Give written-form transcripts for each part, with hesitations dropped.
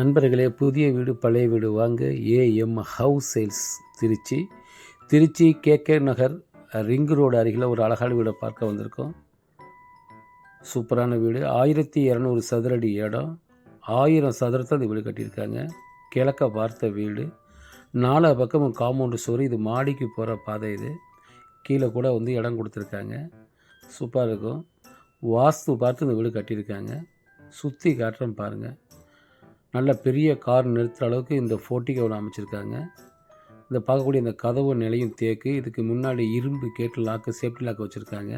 நண்பர்களே, புதிய வீடு பழைய வீடு வாங்க AM house sales Trichy KK Nagar ring road அருகில் ஒரு அழகான வீடை பார்க்க வந்திருக்கோம். சூப்பரான வீடு. 1200 சதுரடி இடம், 1000 சதுரத்தில் இந்த வீடு கட்டியிருக்காங்க. கிழக்க பார்த்த வீடு, 4 பக்கமும் காம்பவுண்டு சுவர். இது மாடிக்கு போகிற பாதை. இது கீழே கூட இடம் கொடுத்துருக்காங்க. சூப்பராக இருக்கும். வாஸ்து பார்த்து இந்த வீடு கட்டியிருக்காங்க. சுற்றி காட்டுறேன் பாருங்கள். நல்ல பெரிய கார் நிறுத்துகிற அளவுக்கு இந்த போர்ட்டிகோவில் அமைச்சிருக்காங்க. இந்த பார்க்கக்கூடிய இந்த கதவு நிலையும் தேக்கு. இதுக்கு முன்னாடி இரும்பு கேட்டு லாக்கு, சேஃப்டி லாக்கு வச்சுருக்காங்க.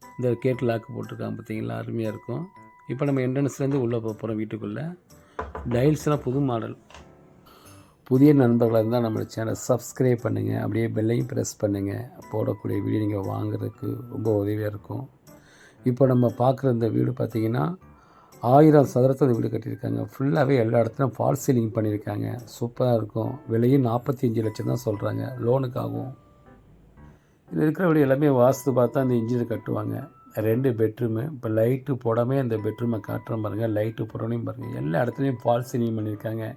இந்த கேட்டு லாக்கு போட்டிருக்காங்க பார்த்தீங்களா, அருமையாக இருக்கும். இப்போ நம்ம என்ட்ரன்ஸ்லேருந்து உள்ளே போகிறோம் வீட்டுக்குள்ளே. டைல்ஸ்லாம் புது மாடல். புதிய நண்பர்களாக இருந்தால் நம்ம சேனல் சப்ஸ்கிரைப் பண்ணுங்கள், அப்படியே பெல்லையும் ப்ரெஸ் பண்ணுங்கள். போடக்கூடிய வீடியோ நீங்கள் வாங்குறதுக்கு ரொம்ப உதவியாக இருக்கும். இப்போ நம்ம பார்க்குற இந்த வீடு பார்த்திங்கன்னா 1000 சதுரத்தில் வீடு கட்டியிருக்காங்க. ஃபுல்லாகவே எல்லா இடத்துலையும் ஃபால் சீலிங் பண்ணியிருக்காங்க. சூப்பராக இருக்கும். விலையும் 45 லட்சம் தான் சொல்கிறாங்க. லோனுக்காகும். இதில் இருக்கிற வீடு எல்லாமே வாஸ்து பார்த்தா இந்த இன்ஜினியர் கட்டுவாங்க. 2 பெட்ரூமு. இப்போ லைட்டு போடாமல் அந்த பெட்ரூமை காட்டுறோம் பாருங்கள். லைட்டு போடணும் பாருங்கள். எல்லா இடத்துலையும் ஃபால் சீலிங் பண்ணியிருக்காங்க.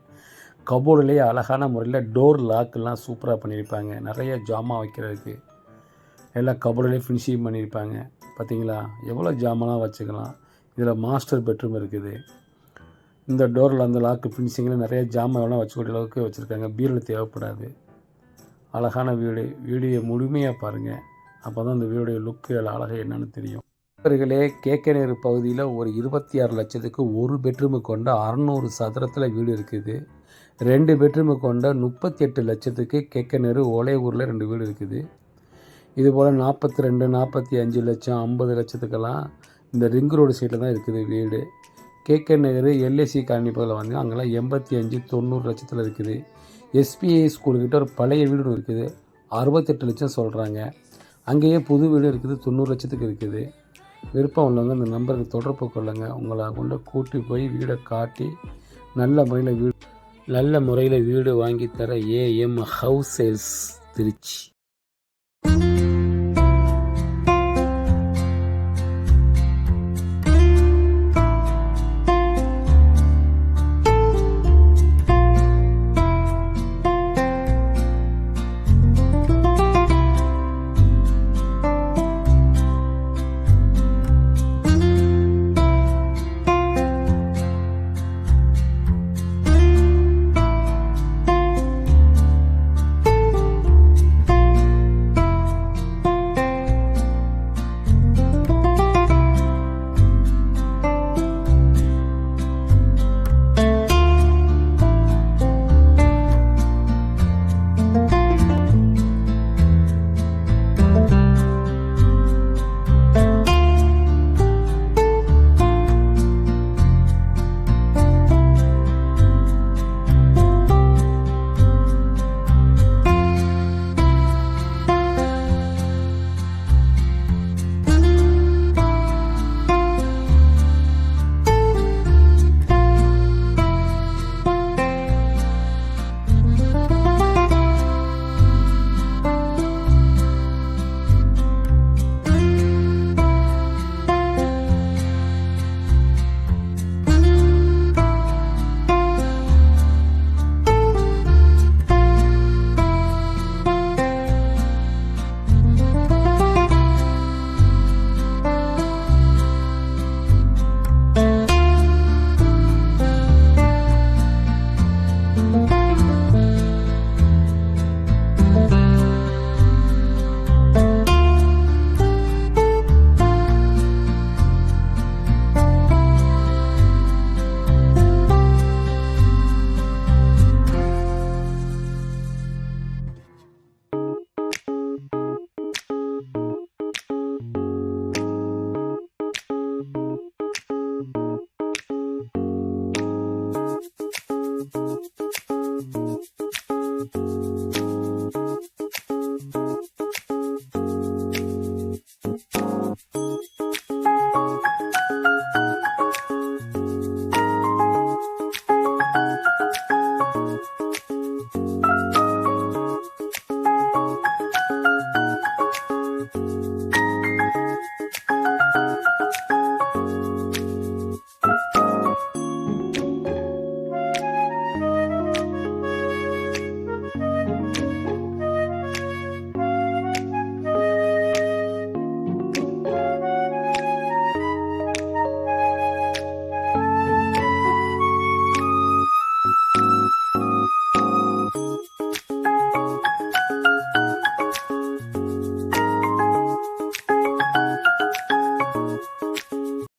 கபோர்டுலேயே அழகான முறையில் டோர் லாக்கெல்லாம் சூப்பராக பண்ணியிருப்பாங்க. நிறைய ஜாமான் வைக்கிறதுக்கு எல்லா கபோர்டுலேயும் ஃபினிஷிங் பண்ணியிருப்பாங்க. பார்த்தீங்களா, எவ்வளோ ஜாமான்லாம் வச்சுக்கலாம். இதில் மாஸ்டர் பெட்ரூம் இருக்குது. இந்த டோரில் அந்த லாக்கு ஃபினிஷிங்கில் நிறைய ஜாமான்லாம் வச்சுக்கூடிய அளவுக்கு வச்சுருக்காங்க. பீரோவில் தேவைப்படாது. அழகான வீடு. வீடியோ முழுமையாக பாருங்கள். அப்போ தான் இந்த வீடியோ லுக்கு அழகாக என்னென்னு தெரியும். இவர்களே, கேகேநேரு பகுதியில் ஒரு 26 லட்சத்துக்கு ஒரு பெட்ரூமு கொண்ட 600 சதுரத்தில் வீடு இருக்குது. 2 பெட்ரூமு கொண்ட 38 லட்சத்துக்கு கேகேநேரு ஓலையூரில் 2 வீடு இருக்குது. இதுபோல் 42, 45 லட்சம், 50 லட்சத்துக்கெல்லாம் இந்த ரிங் ரோடு சைடில் தான் இருக்குது வீடு. கேகே நகர் எல்ஐசி காலனி பகுதியில் வந்து அங்கெல்லாம் 85, 90 லட்சத்தில் இருக்குது. எஸ்பிஐ ஸ்கூலுக்கிட்ட ஒரு பழைய வீடு இருக்குது, 68 லட்சம் சொல்கிறாங்க. அங்கேயே புது வீடு இருக்குது, 90 லட்சத்துக்கு இருக்குது. விருப்பம் உள்ளவங்க இந்த நம்பருக்கு தொடர்பு கொள்ளுங்கள். உங்களை கொண்டு கூட்டி போய் வீடை காட்டி நல்ல முறையில் வீடு வாங்கி தர ஏஎம் ஹவுஸ் சேல்ஸ் திருச்சி.